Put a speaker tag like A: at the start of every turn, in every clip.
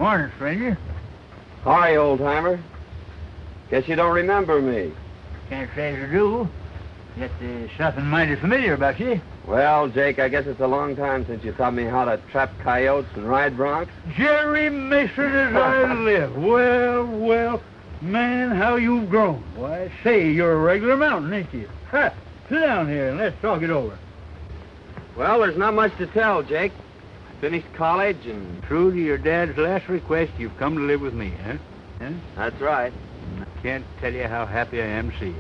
A: Morning, stranger.
B: Hi, old-timer. Guess you don't remember me.
A: Can't say as I do. Yet there's something mighty familiar about you.
B: Well, Jake, I guess it's a long time since you taught me how to trap coyotes and ride broncs.
A: Jerry Mason as I live. Well, man, how you've grown. Why, say, you're a regular mountain, ain't you? Ha! Sit down here and let's talk it over.
B: Well, there's not much to tell, Jake. I finished college and...
A: True to your dad's last request, you've come to live with me, huh?
B: That's right.
A: I can't tell you how happy I am to see you.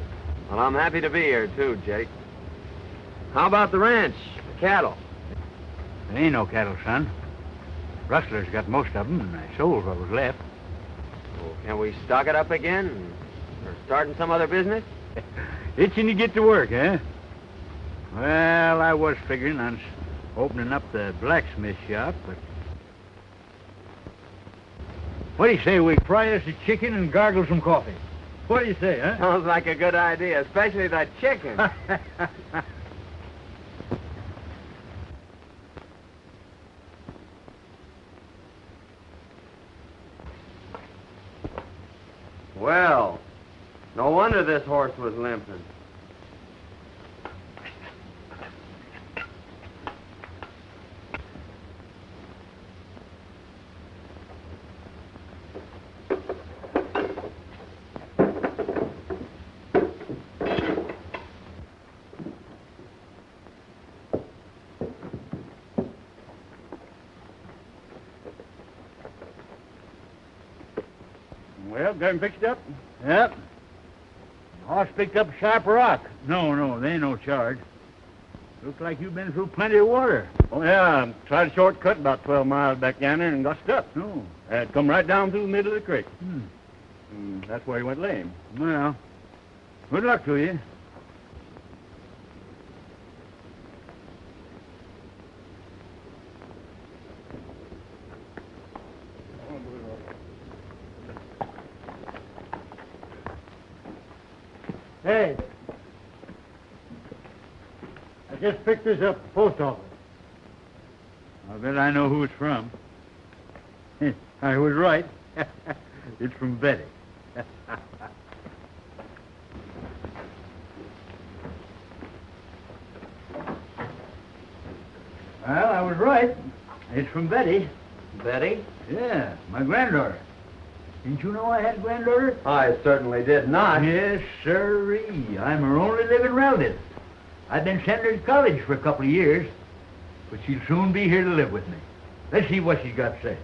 B: Well, I'm happy to be here, too, Jake. How about the ranch, the cattle?
A: There ain't no cattle, son. Rustlers got most of them, and I sold what was left.
B: Well, can we stock it up again? Or starting some other business?
A: Itching to get to work, huh? Well, I was figuring on opening up the blacksmith shop, but... What do you say we fry us a chicken and gargle some coffee? What do you say, huh?
B: Sounds like a good idea, especially that chicken. Well, no wonder this horse was limping.
A: Well, got him fixed up? Yep. Horse picked up a sharp rock. No, there ain't no charge. Looks like you've been through plenty of water.
C: Oh, yeah, I tried a shortcut about 12 miles back down there and got stuck.
A: No.
C: I'd come right down through the middle of the creek. And that's where he went lame.
A: Well, good luck to you. Hey, I just picked this up at the post office. I bet I know who it's from. I was right. It's from Betty. Well, I was right. It's from Betty.
B: Betty?
A: Yeah, my granddaughter. Didn't you know I had a granddaughter?
B: I certainly did not.
A: Yes, sirree. I'm her only living relative. I've been sending her to college for a couple of years, but she'll soon be here to live with me. Let's see what she's got to say.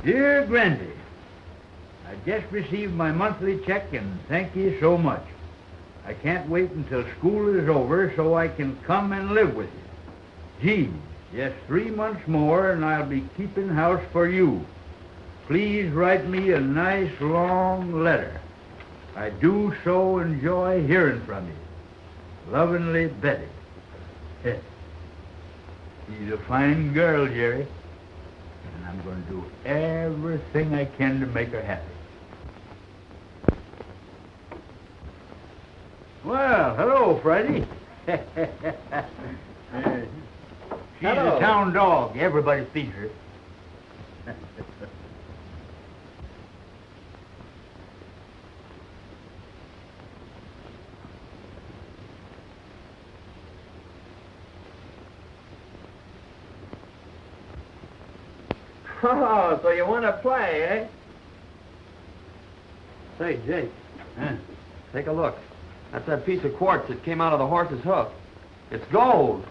A: Dear Grandy, I just received my monthly check and thank you so much. I can't wait until school is over so I can come and live with you. Gee, just 3 months more and I'll be keeping house for you. Please write me a nice long letter. I do so enjoy hearing from you. Lovingly, Betty. She's a fine girl, Jerry, and I'm going to do everything I can to make her happy. Well, hello, Friday. She's
B: Hello.
A: a town dog. Everybody feeds her.
B: Oh, so you want to play, eh? Say, Jake,
A: Huh?
B: take a look. That's that piece of quartz that came out of the horse's hoof. It's gold.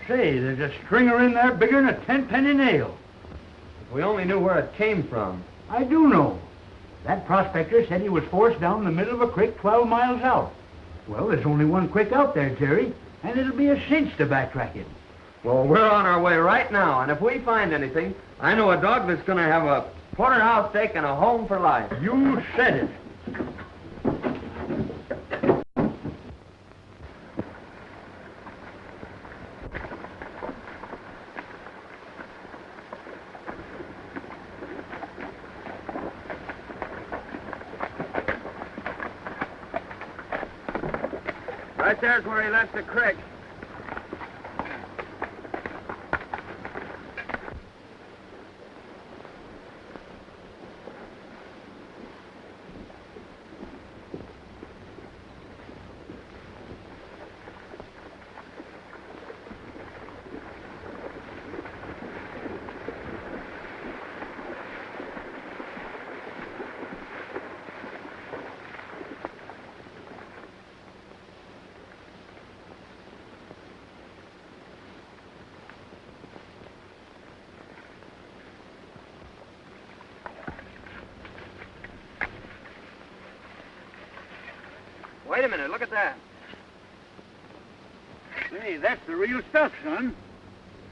A: Say, there's a stringer in there bigger than a 10-penny nail.
B: If we only knew where it came from.
A: I do know. That prospector said he was forced down the middle of a creek 12 miles out. Well, there's only one creek out there, Jerry, and it'll be a cinch to backtrack it.
B: Well, we're on our way right now, and if we find anything, I know a dog that's going to have a porterhouse steak and a home for life.
A: You said it.
B: Right there's where he left the creek. Wait a minute, look at that.
A: Say, that's the real stuff, son.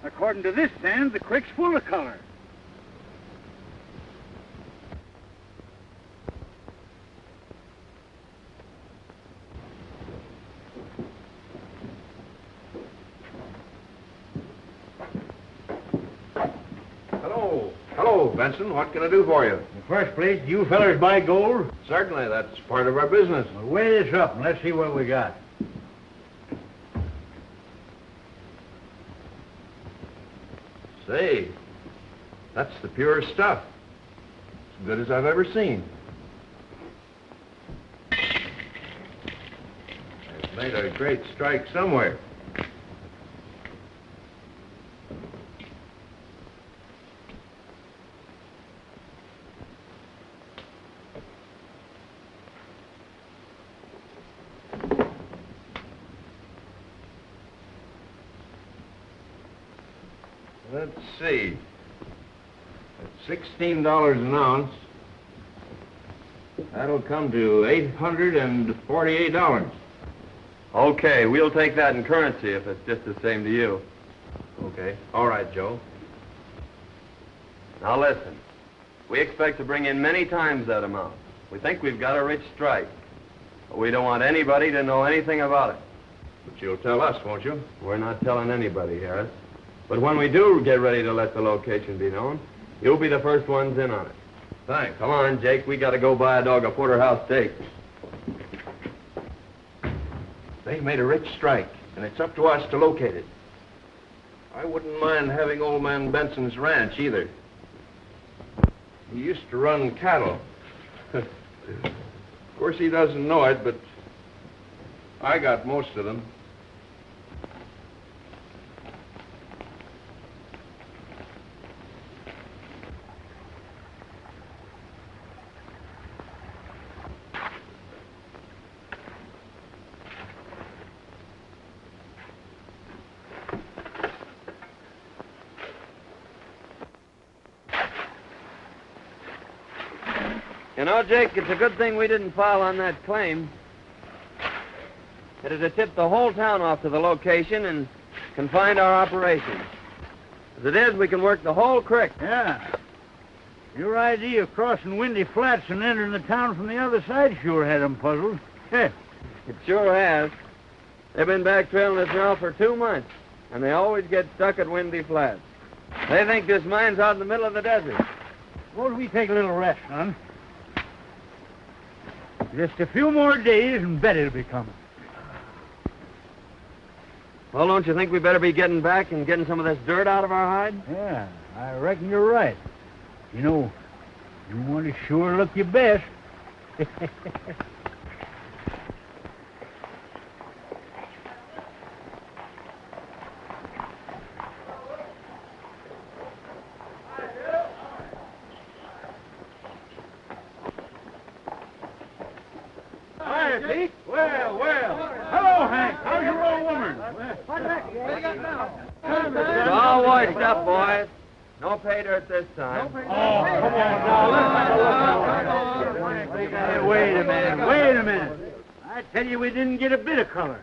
A: According to this sand, the creek's full of color.
D: Hello, Benson. What can I do for you?
A: In the first place, you fellers buy gold?
D: Certainly, that's part of our business.
A: Well, weigh this up and let's see what we got.
D: Say, that's the purest stuff. As good as I've ever seen. I've made a great strike somewhere. Let's see. At $16 an ounce, that'll come to $848.
B: Okay, we'll take that in currency if it's just the same to you.
D: Okay. All right, Joe.
B: Now listen, we expect to bring in many times that amount. We think we've got a rich strike, but we don't want anybody to know anything about it.
D: But you'll tell us, won't you?
B: We're not telling anybody, Harris. But when we do get ready to let the location be known, you'll be the first ones in on it.
D: Thanks.
B: Come on, Jake, we gotta go buy a dog a porterhouse steak.
D: They made a rich strike, and it's up to us to locate it. I wouldn't mind having old man Benson's ranch, either. He used to run cattle. Of course, he doesn't know it, but I got most of them.
B: You know, Jake, it's a good thing we didn't file on that claim. It'd have tipped the whole town off to the location and confined our operations. As it is, we can work the whole creek.
A: Yeah. Your idea of crossing Windy Flats and entering the town from the other side sure had them puzzled.
B: It sure has. They've been back trailing us now for 2 months, and they always get stuck at Windy Flats. They think this mine's out in the middle of the desert.
A: Suppose we take a little rest, son. Just a few more days and Betty'll be coming.
B: Well, don't you think we better be getting back and getting some of this dirt out of our hide?
A: Yeah, I reckon you're right. You know, you want to sure look your best. Hi, Pete. Well. Hello, Hank. How's your old woman? What you got now?
B: It's all washed up, boys. No pay dirt this time.
A: Oh, come on now. Hey, wait a minute. I tell you, we didn't get a bit of color.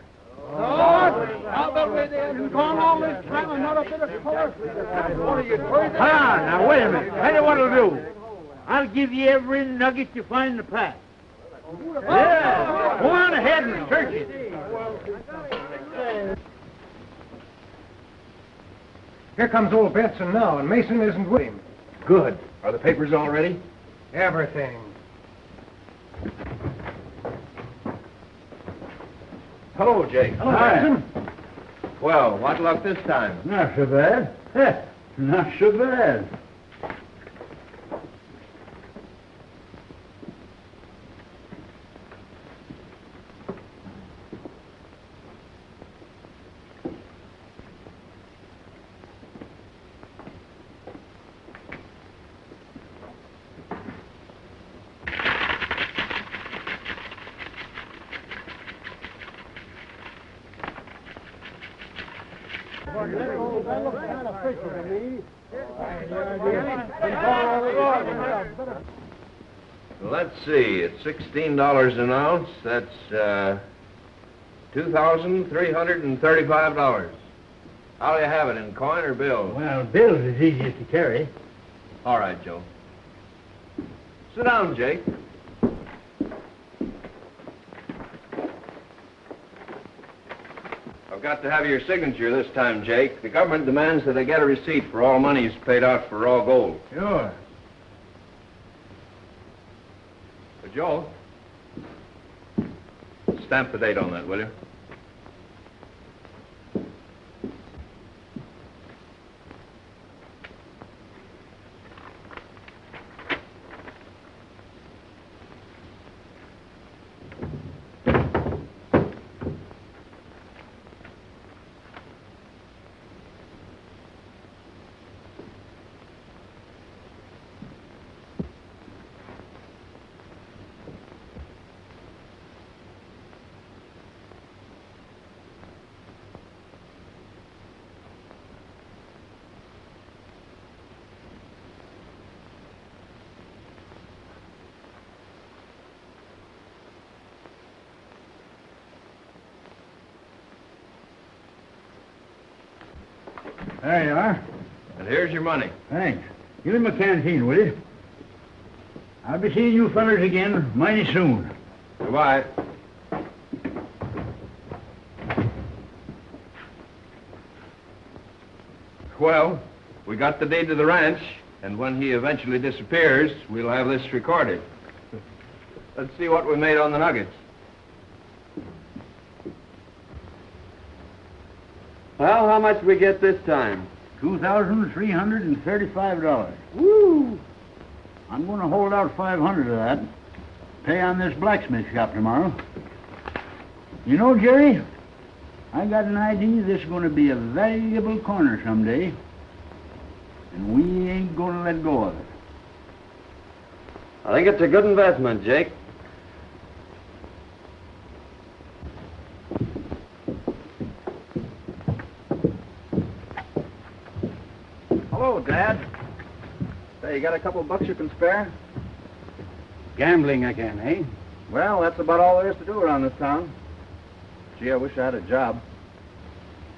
E: I'll bet we did. Gone all this time and not a bit of color. What are you crazy?
A: Hold on, now, wait a minute. Tell you what I'll do. I'll give you every nugget you find in the pack. Yeah. Go on ahead and search it.
E: Here comes old Benson now, and Mason isn't with him.
D: Good. Are the papers all ready?
E: Everything.
D: Hello, Jake.
E: Hello,
A: Hi.
E: Benson.
D: Well, what luck this time?
A: Not so bad. Not so bad.
D: Let's see, it's $16 an ounce. That's $2,335. How'll you have it, in coin or bill?
A: Well, bills is easiest to carry.
D: All right, Joe. Sit down, Jake. I've got to have your signature this time, Jake. The government demands that I get a receipt for all monies paid out for raw gold.
A: Sure.
D: But Joe, stamp the date on that, will you?
A: There you are.
D: And here's your money.
A: Thanks. Give him a canteen, will you? I'll be seeing you fellers again mighty soon.
D: Goodbye. Well, we got the deed to the ranch, and when he eventually disappears, we'll have this recorded. Let's see what we made on the nuggets.
B: Well, how much we get this time?
A: $2,335.
B: Woo!
A: I'm going to hold out 500 of that. Pay on this blacksmith shop tomorrow. You know, Jerry, I got an idea this is going to be a valuable corner someday, and we ain't going to let go of it.
B: I think it's a good investment, Jake.
C: Hello, Dad. Say, you got a couple bucks you can spare?
E: Gambling again, eh?
C: Well, that's about all there is to do around this town. Gee, I wish I had a job.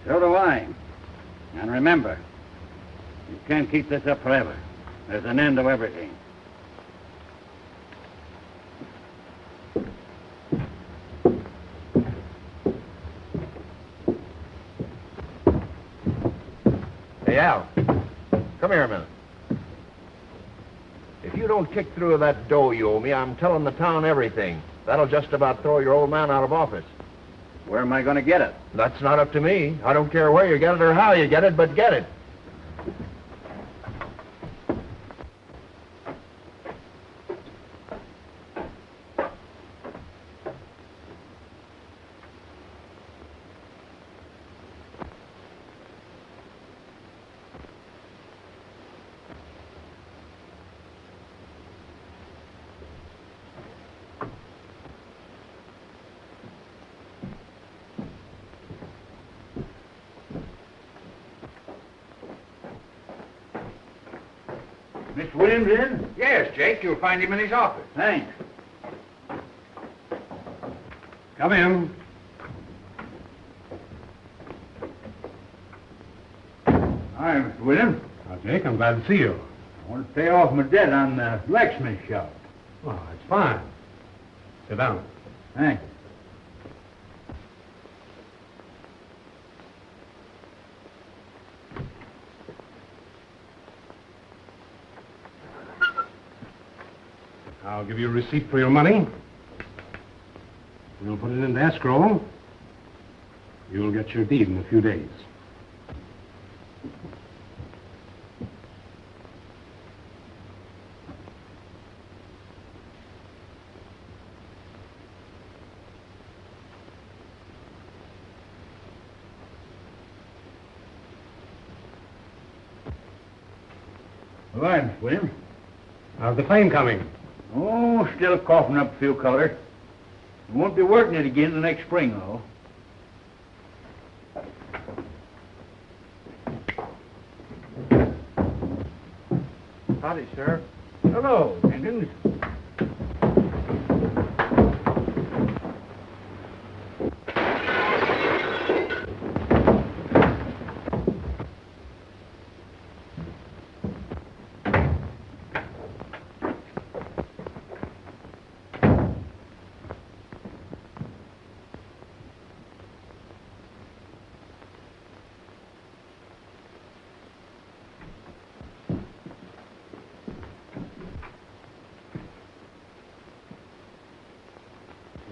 E: So do I. And remember, you can't keep this up forever. There's an end to everything.
D: Hey, Al, come here a minute. If you don't kick through that dough you owe me, I'm telling the town everything. That'll just about throw your old man out of office.
C: Where am I going to get it?
D: That's not up to me. I don't care where you get it or how you get it, but get it.
A: Mr. Williams in?
D: Yes, Jake, you'll find him in his office.
A: Thanks.
E: Come in.
A: Hi, Mr. Williams.
E: Now, Jake, I'm glad to see you.
A: I want to pay off my debt on the blacksmith shop.
E: Oh, it's fine. Sit down.
A: Thanks.
E: I'll give you a receipt for your money. We'll put it into escrow. You'll get your deed in a few days.
A: Well, William.
C: How's the claim coming?
A: Oh, still coughing up a few color. We won't be working it again the next spring, though.
B: Howdy, Sheriff.
A: Hello, Jenkins.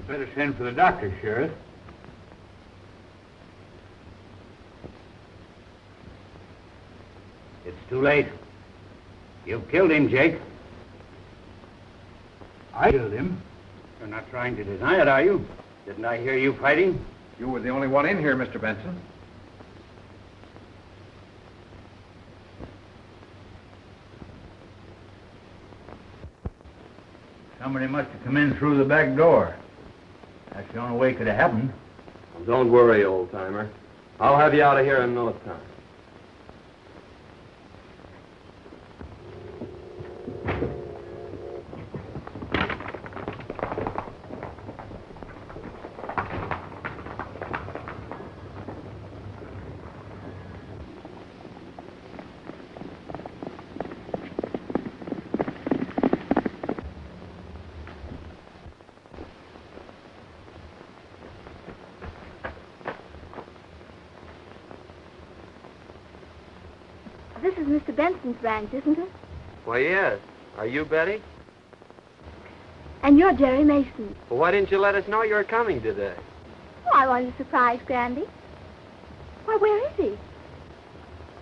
A: Better send for the doctor, Sheriff.
E: It's too late. You've killed him, Jake.
A: I killed him.
E: You're not trying to deny it, are you? Didn't I hear you fighting?
C: You were the only one in here, Mr. Benson.
A: Somebody must have come in through the back door. That's the only way it could have happened.
B: Well, don't worry, old-timer. I'll have you out of here in no time.
F: This is Mr. Benson's ranch, isn't it?
B: Why, yes. Are you Betty?
F: And you're Jerry Mason.
B: Well, why didn't you let us know you were coming today?
F: Oh, I wanted to surprise Grandy. Why, where is he?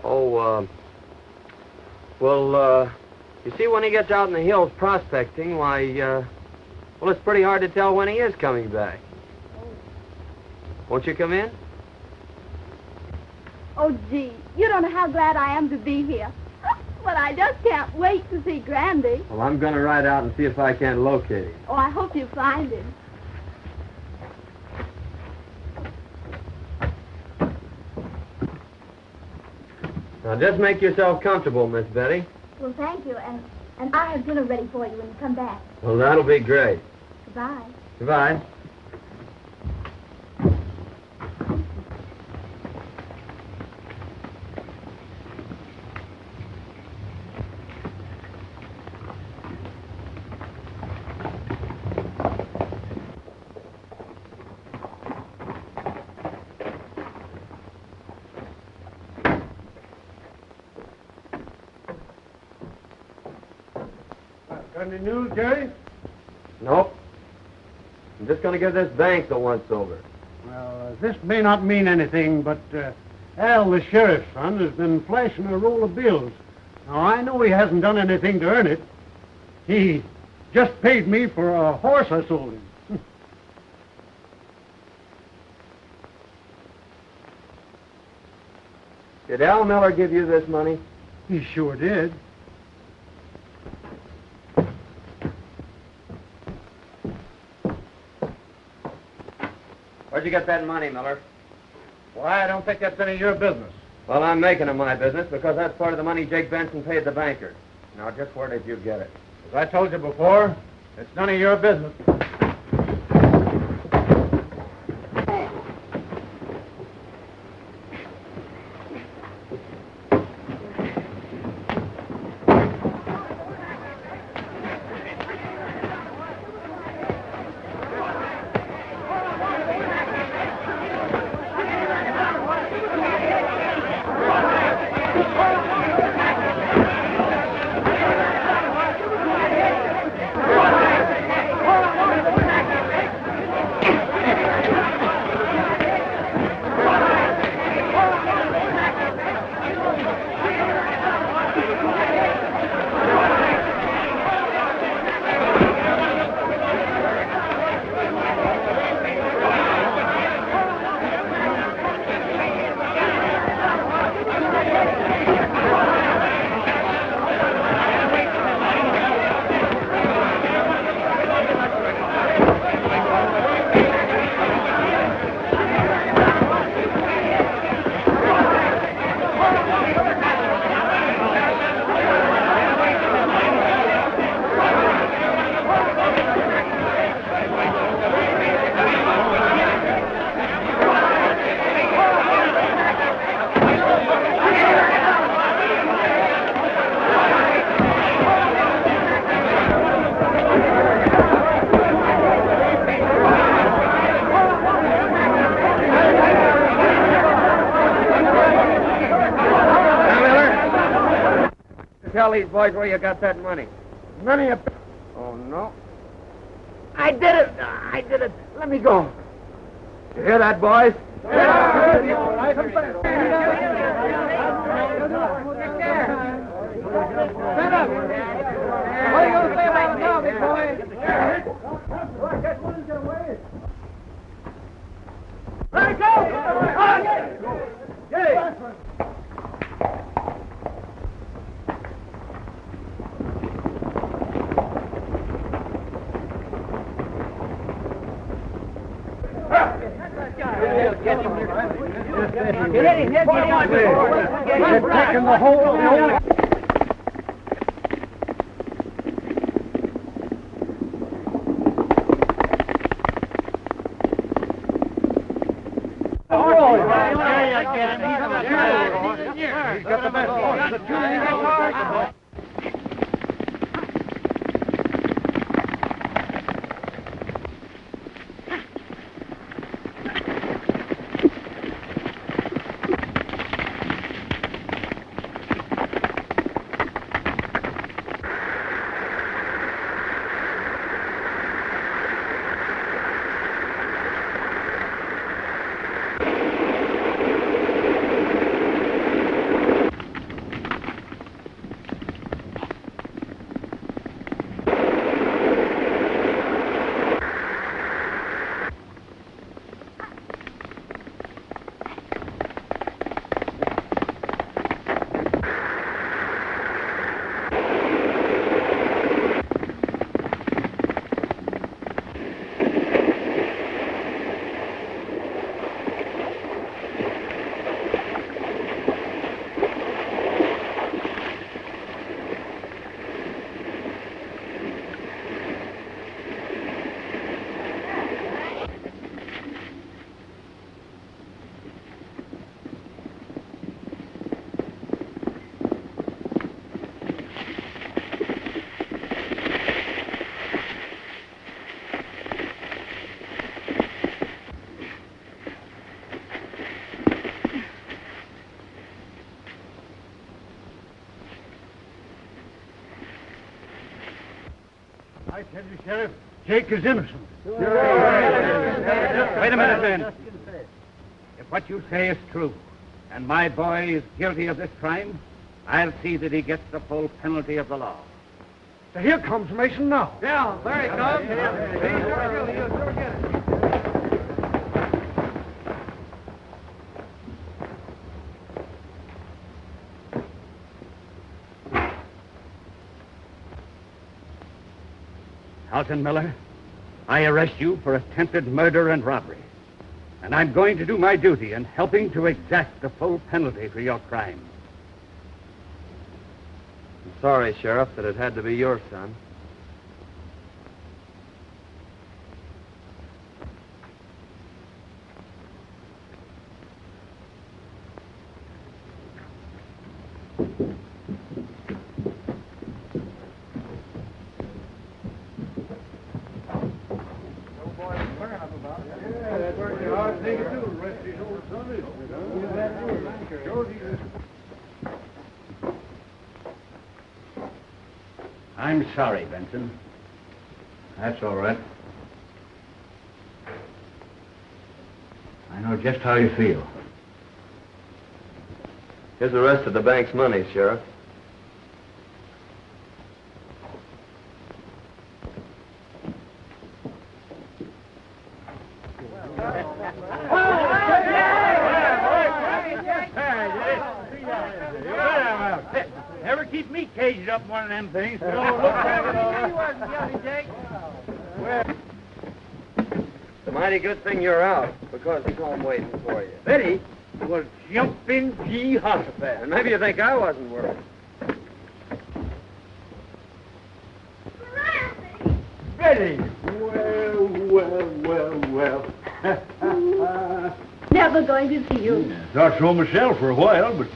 B: Oh, you see, when he gets out in the hills prospecting, well, it's pretty hard to tell when he is coming back. Won't you come in?
F: Oh, gee, you don't know how glad I am to be here. But I just can't wait to see Grandy.
B: Well, I'm going to ride out and see if I can locate him.
F: Oh, I hope you find him.
B: Now, just make yourself comfortable, Miss Betty.
F: Well, thank you, and I'll have dinner ready for you when you come back.
B: Well, that'll be great.
F: Goodbye.
B: Goodbye.
C: Got any news, Jerry?
B: Nope. I'm just going to give this bank the once-over.
G: Well, this may not mean anything, but Al, the sheriff's son, has been flashing a roll of bills. Now, I know he hasn't done anything to earn it. He just paid me for a horse I sold him.
B: Did Al Miller give you this money?
G: He sure did.
B: Where'd you get that money, Miller?
C: Why, I don't think that's any of your business.
B: Well, I'm making it my business because that's part of the money Jake Benson paid the banker. Now, just where did you get it?
C: As I told you before, it's none of your business.
B: these boys where you got that money.
G: None of you...
B: Oh, no.
G: I did it! I did it! Let me go.
B: You hear that, boys?
G: Stand up! What are you going to say about it now, big boy? Let it go! Get it! Taking the whole... He's got the best horse. I tell you, Sheriff, Jake is innocent.
E: Wait a minute, Ben. If what you say is true, and my boy is guilty of this crime, I'll see that he gets the full penalty of the law.
G: So here comes Mason now.
B: Yeah, there he comes.
E: Alton Miller, I arrest you for attempted murder and robbery. And I'm going to do my duty in helping to exact the full penalty for your crime.
B: I'm sorry, Sheriff, that it had to be your son.
E: I'm sorry, Benson.
A: That's all right. I know just how you feel.
B: Here's the rest of the bank's money, Sheriff.
E: Never keep me caged up in one of them things.
B: It's a mighty good thing you're out, because he's home waiting for you.
E: Betty was jumping Jehoshaphat.
B: And maybe you think I wasn't worried.
A: Betty! Well.
F: Never going to see you.
A: Thought so myself for a while, but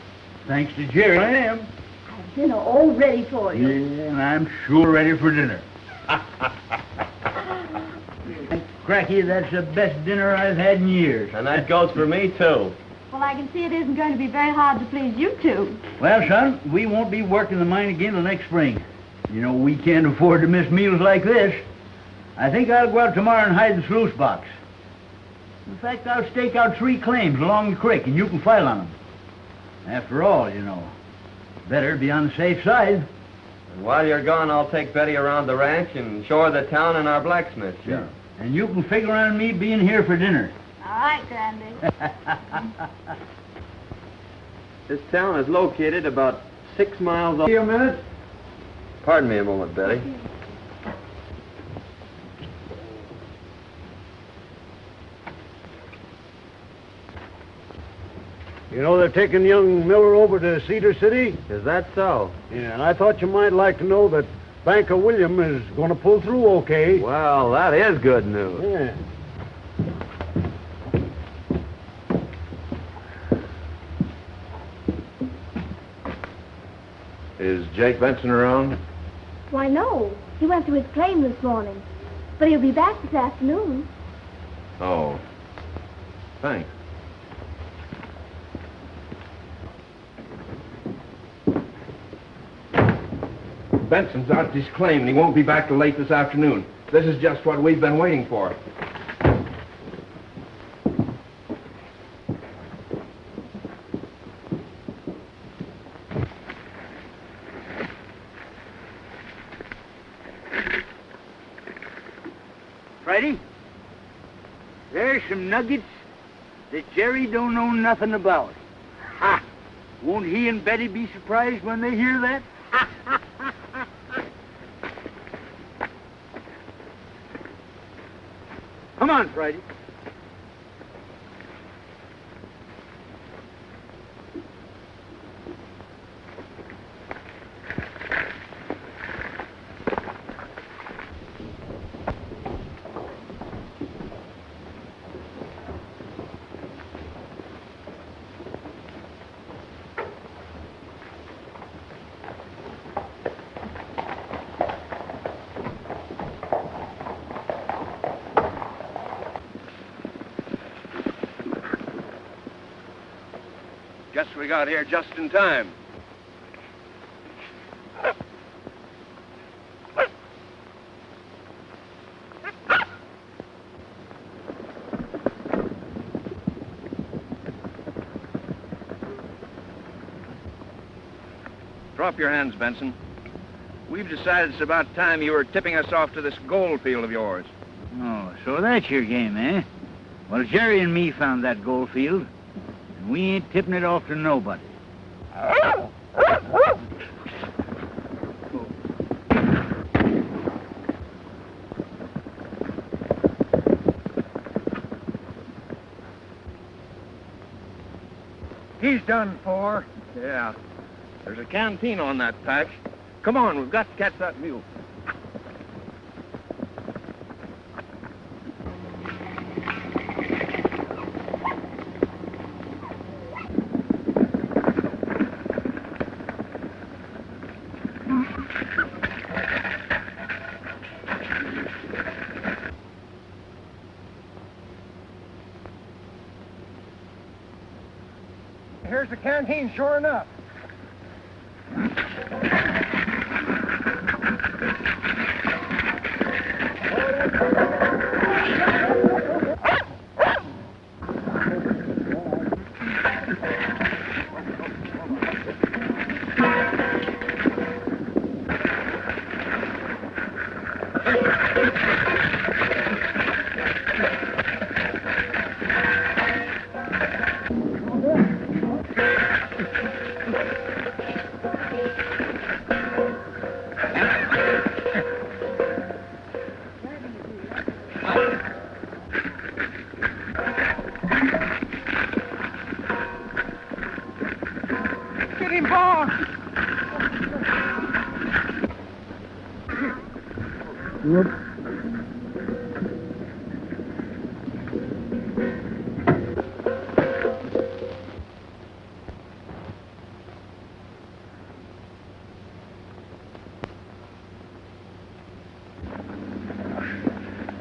A: thanks to Jerry, I am.
F: I've dinner all ready for you.
A: Yeah, and I'm sure ready for dinner. Cracky, that's the best dinner I've had in years.
B: And that goes for me, too.
F: Well, I can see it isn't going to be very hard to please you two.
A: Well, son, we won't be working the mine again till next spring. You know, we can't afford to miss meals like this. I think I'll go out tomorrow and hide the sluice box. In fact, I'll stake out 3 claims along the creek, and you can file on them. After all, you know, better be on the safe side.
B: And while you're gone, I'll take Betty around the ranch and show her the town and our blacksmith shop.
A: And you can figure on me being here for dinner.
F: All right, Grandy.
B: This town is located about 6 miles off.
G: Here a minute.
B: Pardon me a moment, Betty.
G: You know they're taking young Miller over to Cedar City?
B: Is that so?
G: Yeah, and I thought you might like to know that Banker William is going to pull through okay.
B: Well, that is good news.
G: Yeah.
D: Is Jake Benson around?
F: Why, no. He went to his claim this morning. But he'll be back this afternoon.
D: Oh. Thanks. Benson's out at his claim, and he won't be back till late this afternoon. This is just what we've been waiting for.
A: Friday, there's some nuggets that Jerry don't know nothing about. Ha! Won't he and Betty be surprised when they hear that? Come on, Friday.
D: Guess we got here just in time. Drop your hands, Benson. We've decided it's about time you were tipping us off to this gold field of yours.
A: Oh, so that's your game, eh? Well, Jerry and me found that gold field, and we ain't tipping it off to nobody.
D: He's done for. Yeah. There's a canteen on that patch. Come on, we've got to catch that mule. Here's the canteen, sure enough. Get him, boss!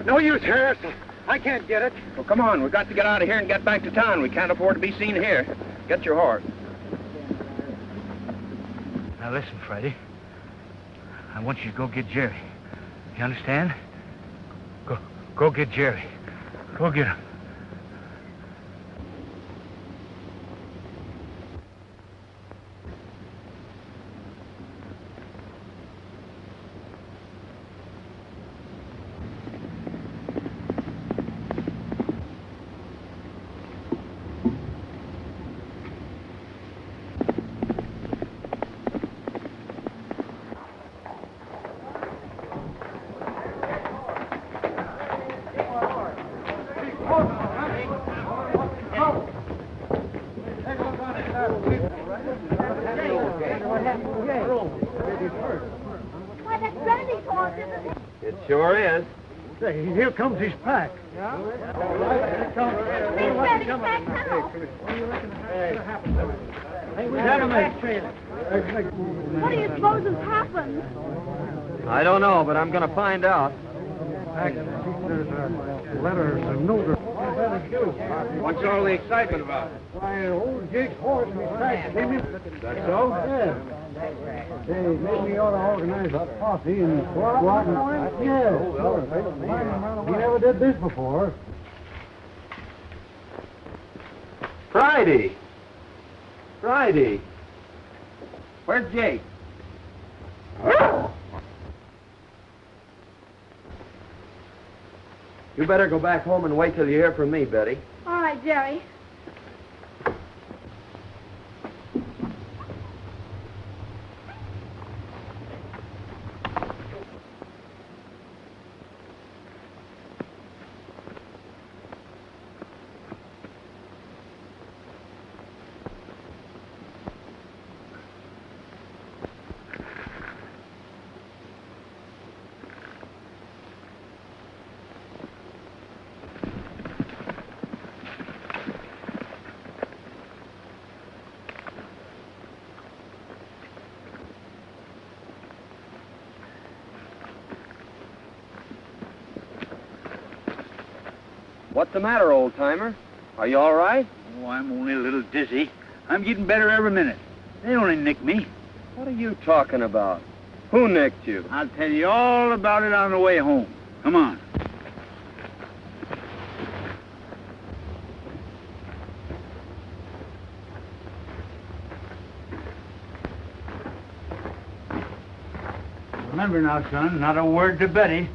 D: No use, Harris.
G: I can't get it.
D: Well, come on. We've got to get out of here and get back to town. We can't afford to be seen here. Get your horse.
A: Now listen, Friday. I want you to go get Jerry. You understand? Go get Jerry. Go get him.
F: Why, that's Randy's horse, isn't it?
B: It sure is.
G: Say, here comes his pack.
F: It's Randy's back now. What do you suppose has happened?
B: I don't know, but I'm going to find out.
G: There's a letter, a note.
C: What's all the excitement about?
G: Why, old Jake's horse and his pack came in.
C: That's so?
G: Yeah. They maybe ought to organize a posse and go out and... Yeah. He never did this before.
B: Friday. Where's Jake? You better go back home and wait till you hear from me, Betty.
F: All right, Jerry.
B: What's the matter, old-timer? Are you all right?
A: Oh, I'm only a little dizzy. I'm getting better every minute. They only nicked me.
B: What are you talking about? Who nicked you?
A: I'll tell you all about it on the way home. Come on. Remember now, son, not a word to Betty.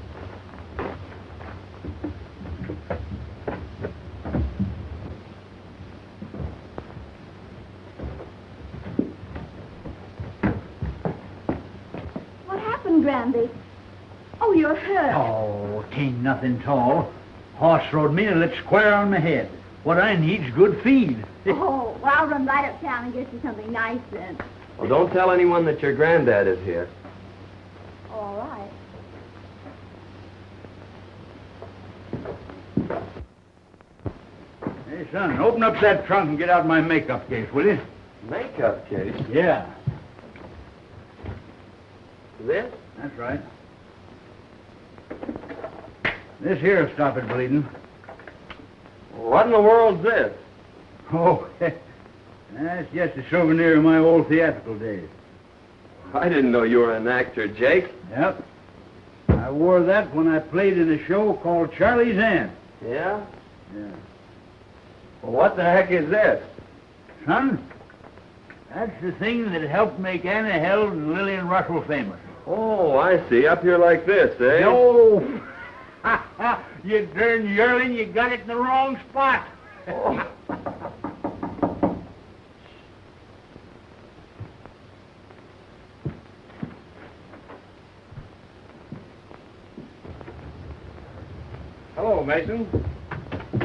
F: Granby. Oh, you're hurt.
A: Oh, 'tain't nothing tall. Horse rode me and lit square on my head. What I need's good feed.
F: Oh, well, I'll run right uptown and get you something nice then.
B: Well, don't tell anyone that your granddad is here.
F: All right.
A: Hey, son, open up that trunk and get out my makeup case, will you?
B: Makeup case?
A: Yeah.
B: This?
A: That's right. This here'll stop it bleeding.
B: What in the world's this?
A: Oh, that's just a souvenir of my old theatrical days.
B: I didn't know you were an actor, Jake.
A: Yep. I wore that when I played in a show called Charlie's Aunt.
B: Yeah?
A: Yeah.
B: Well, what the heck is this?
A: Son, that's the thing that helped make Anna Held and Lillian Russell famous.
B: Oh, I see. Up here like this, eh?
A: No! You darn yearling, you got it in the wrong spot.
B: Oh.
C: Hello, Mason.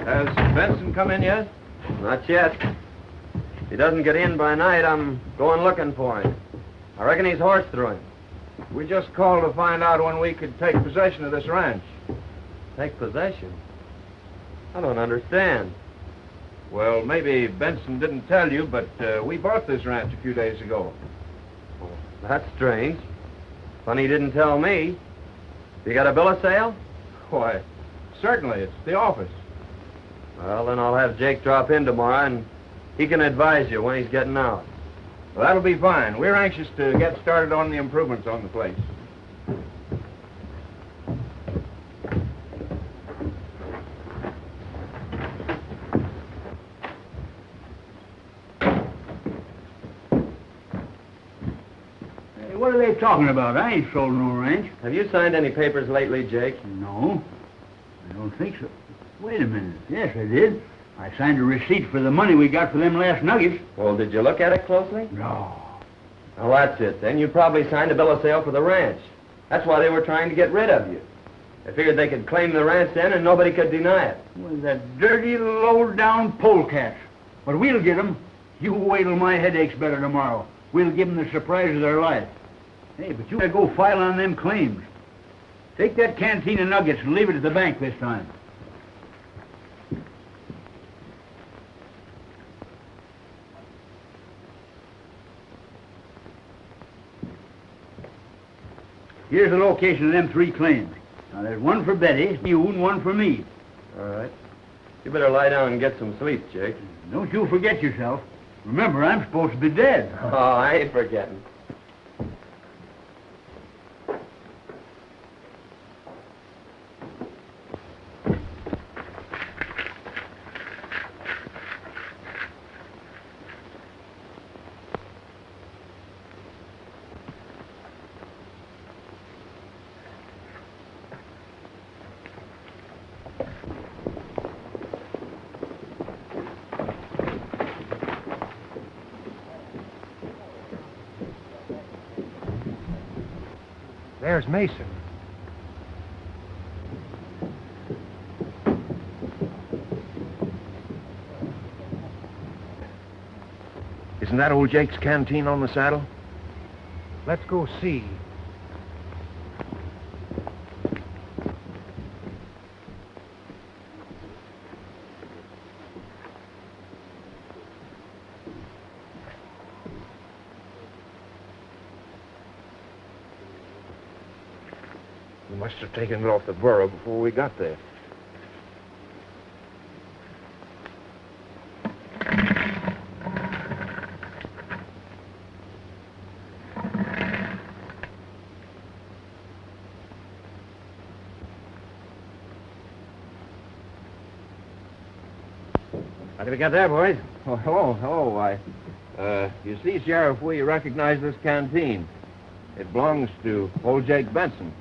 C: Has Benson come in yet?
B: Not yet. If he doesn't get in by night, I'm going looking for him. I reckon he's horse through him.
C: We just called to find out when we could take possession of this ranch.
B: Take possession? I don't understand.
C: Well, maybe Benson didn't tell you, but we bought this ranch a few days ago.
B: Oh, that's strange. Funny he didn't tell me. You got a bill of sale?
C: Why, certainly. It's the office.
B: Well, then I'll have Jake drop in tomorrow, and he can advise you when he's getting out.
C: Well, that'll be fine. We're anxious to get started on the improvements on the place.
A: Hey, what are they talking about? I ain't sold no ranch.
B: Have you signed any papers lately, Jake?
A: No, I don't think so. Wait a minute. Yes, I did. I signed a receipt for the money we got for them last nuggets.
B: Well, did you look at it closely?
A: No.
B: Well, that's it, then. You probably signed a bill of sale for the ranch. That's why they were trying to get rid of you. They figured they could claim the ranch then and nobody could deny it.
A: Well, that dirty, low-down polecats. But we'll get 'em. You wait till my headache's better tomorrow. We'll give 'em the surprise of their life. Hey, but you gotta go file on them claims. Take that canteen of nuggets and leave it at the bank this time. Here's the location of them 3 claims. Now, there's one for Betty, you, and one for me.
B: All right. You better lie down and get some sleep, Jake.
A: Don't you forget yourself. Remember, I'm supposed to be dead.
B: Oh, I ain't forgetting.
H: There's Mason.
C: Isn't that old Jake's canteen on the saddle?
H: Let's go see.
C: We must have taken it off the burro before we got there.
E: What do we got there, boys?
C: Oh, hello. You see, Sheriff, we recognize this canteen. It belongs to old Jake Benson.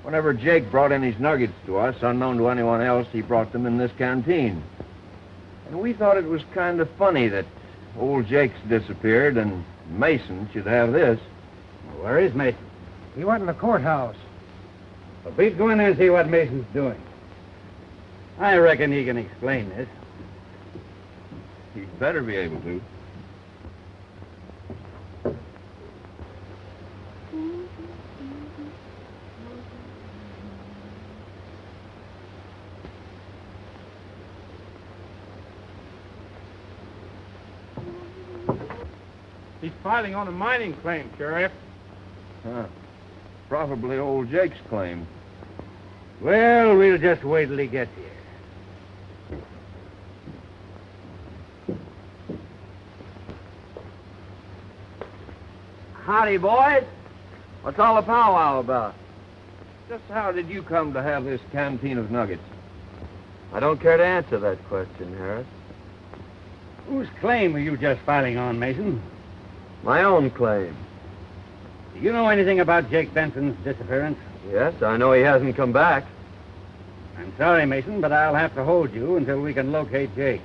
C: Whenever Jake brought in his nuggets to us, unknown to anyone else, he brought them in this canteen. And we thought it was kind of funny that old Jake's disappeared and Mason should have this.
E: Well, where is Mason?
H: He went in the courthouse.
E: Well, please go in there and see what Mason's doing. I reckon he can explain this.
C: He'd better be able to.
G: He's filing on a mining claim, Sheriff.
C: Huh. Probably old Jake's claim.
E: Well, we'll just wait till he gets here. Howdy, boys.
B: What's all the powwow about?
C: Just how did you come to have this canteen of nuggets?
B: I don't care to answer that question, Harris.
E: Whose claim are you just filing on, Mason?
B: My own claim.
E: Do you know anything about Jake Benson's disappearance?
B: Yes, I know he hasn't come back.
E: I'm sorry, Mason, but I'll have to hold you until we can locate Jake.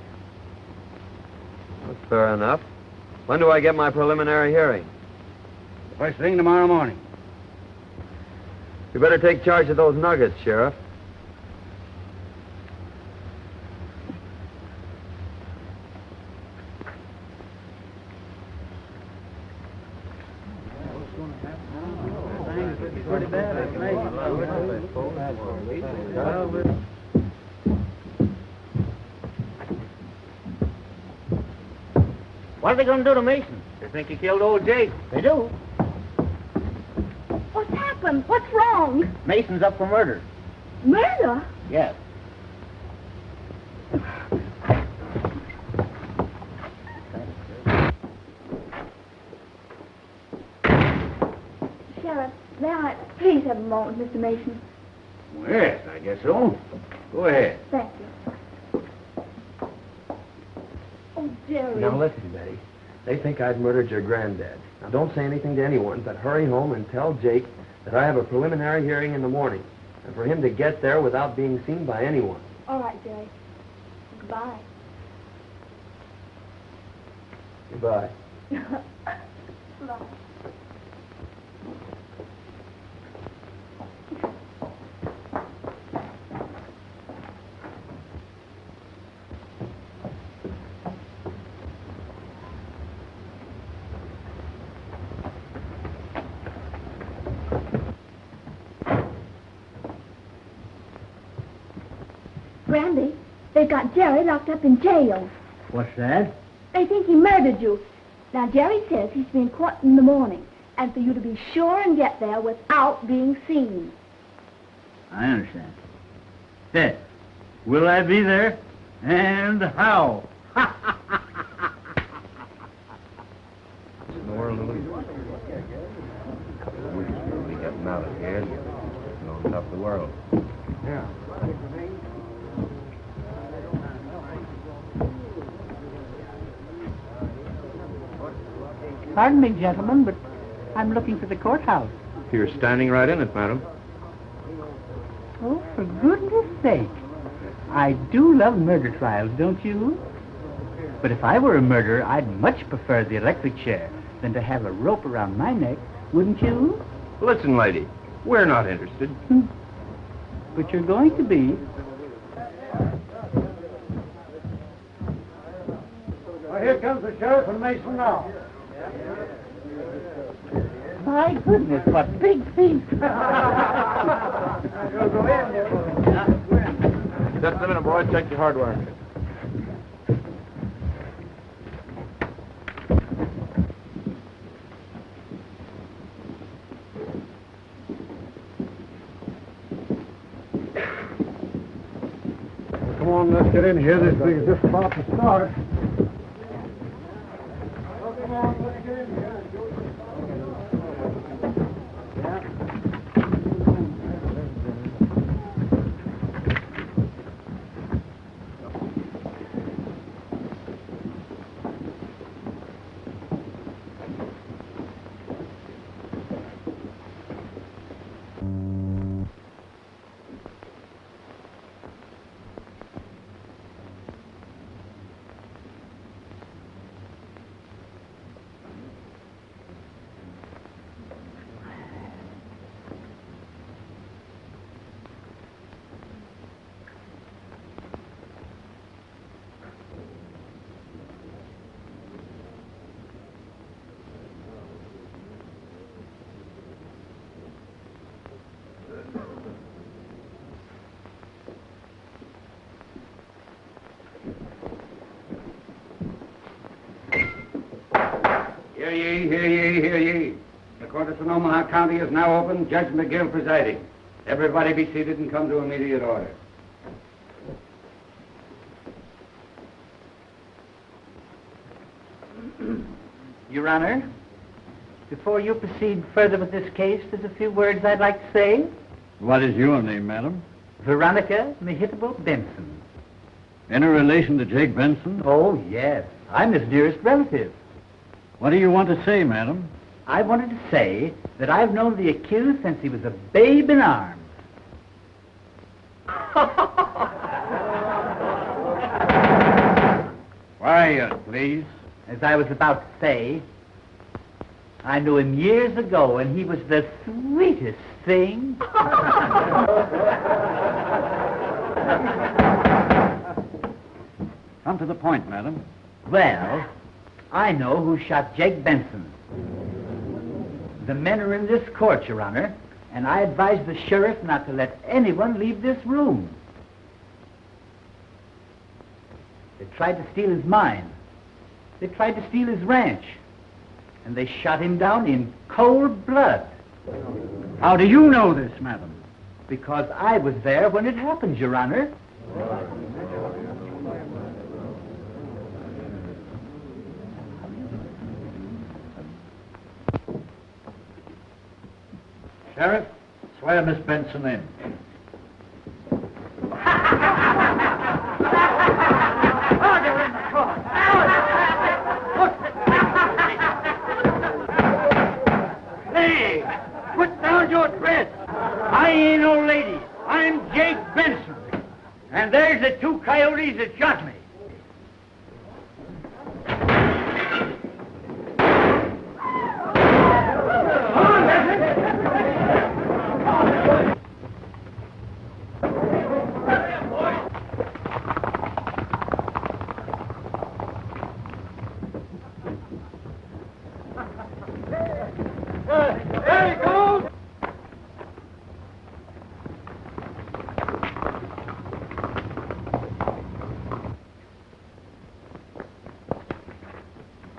B: That's fair enough. When do I get my preliminary hearing?
E: The first thing tomorrow morning.
B: You better take charge of those nuggets, Sheriff.
E: What are they going to do to Mason? They think he killed old Jake. They do.
F: What's happened? What's wrong?
E: Mason's up for murder.
F: Murder?
E: Yes.
F: might please have a moment, Mr. Mason?
A: Well, yes, I guess so. Go ahead.
F: Thank you. Oh, Jerry.
I: Now listen, Betty. They think I've murdered your granddad. Now don't say anything to anyone, but hurry home and tell Jake that I have a preliminary hearing in the morning, and for him to get there without being seen by anyone.
F: All right, Jerry. Goodbye.
I: Goodbye.
F: Bye. Randy, they've got Jerry locked up in jail.
A: What's that?
F: They think he murdered you. Now, Jerry says he's being caught in the morning, and for you to be sure and get there without being seen.
A: I understand. Yes. Will I be there? And how?
C: In the world of a couple of weeks we'll be getting out of here and knowing up the world.
H: Yeah.
E: Pardon me, gentlemen, but I'm looking for the courthouse.
C: You're standing right in it, madam.
E: Oh, for goodness sake. I do love murder trials, don't you? But if I were a murderer, I'd much prefer the electric chair than to have a rope around my neck, wouldn't you?
C: Listen, lady, we're not interested.
E: But you're going to be.
G: Well, here comes the sheriff and Mason now.
E: My goodness, what big feet.
C: Just a minute, boy. Check your hardware.
G: Come on, let's get in here. This thing is just about to start. Come on, let's get in here.
E: Hear ye, hear ye, hear ye. The court of Sonoma County is now open. Judge McGill presiding. Everybody be seated and come to immediate order. Your Honor, before you proceed further with this case, there's a few words I'd like to say.
A: What is your name, madam?
E: Veronica Mehitable Benson.
A: Any relation to Jake Benson?
E: Oh, yes. I'm his nearest relative.
A: What do you want to say, madam?
E: I wanted to say that I've known the accused since he was a babe in arms.
A: Quiet, please.
E: As I was about to say, I knew him years ago, and he was the sweetest thing.
A: Come to the point, madam.
E: Well, I know who shot Jake Benson. The men are in this court, Your Honor, and I advise the sheriff not to let anyone leave this room. They tried to steal his mine. They tried to steal his ranch. And they shot him down in cold blood.
A: How do you know this, madam?
E: Because I was there when it happened, Your Honor.
A: Sheriff, swear Miss Benson in.
G: Hey, put down your dress.
A: I ain't no lady. I'm Jake Benson. And there's the two coyotes that shot me.
G: There he goes.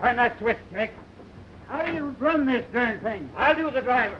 A: Turn that switch, Jake. How do you run this darn thing? I'll do the driver.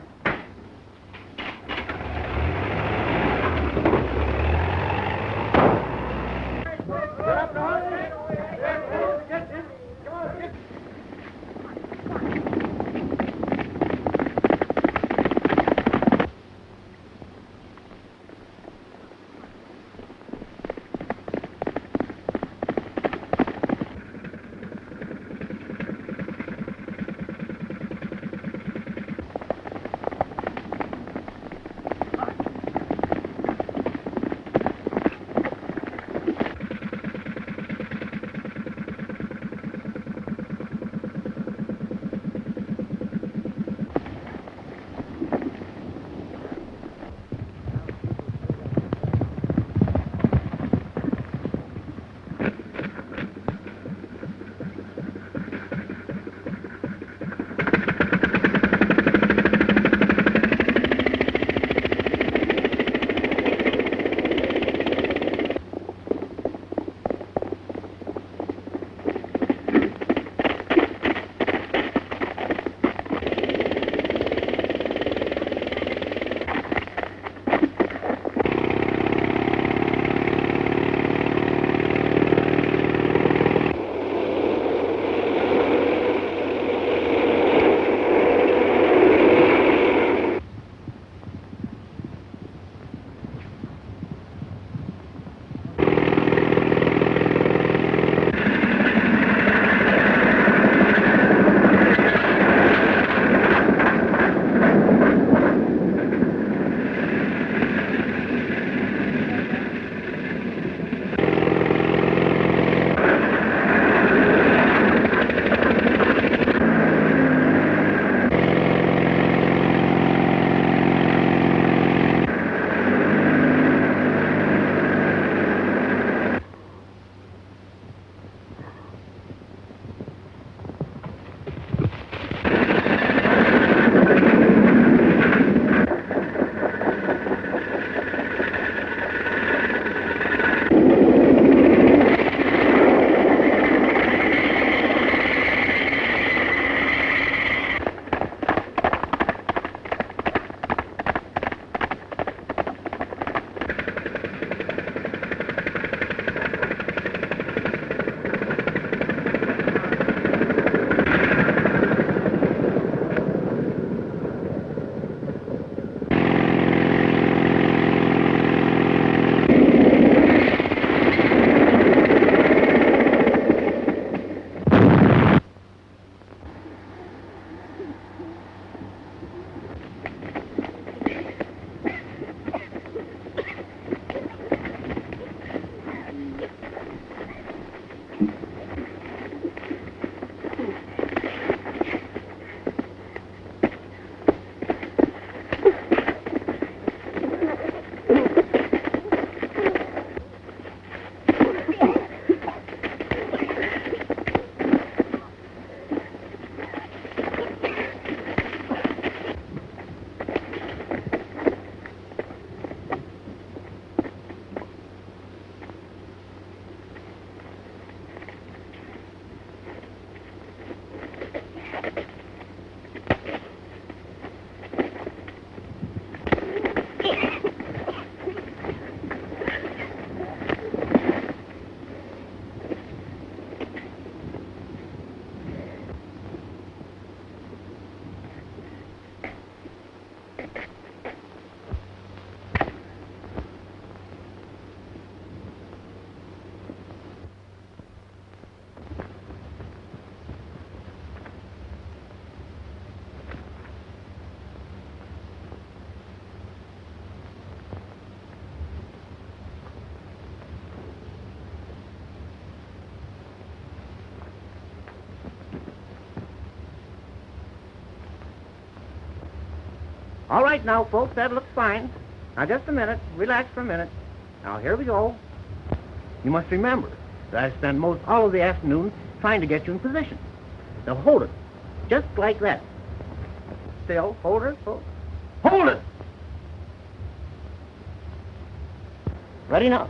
J: All right now, folks, that looks fine. Now, just a minute. Relax for a minute. Now, here we go. You must remember that I spent most all of the afternoon trying to get you in position. Now, hold it. Just like that. Still, hold it. Hold it! Ready now.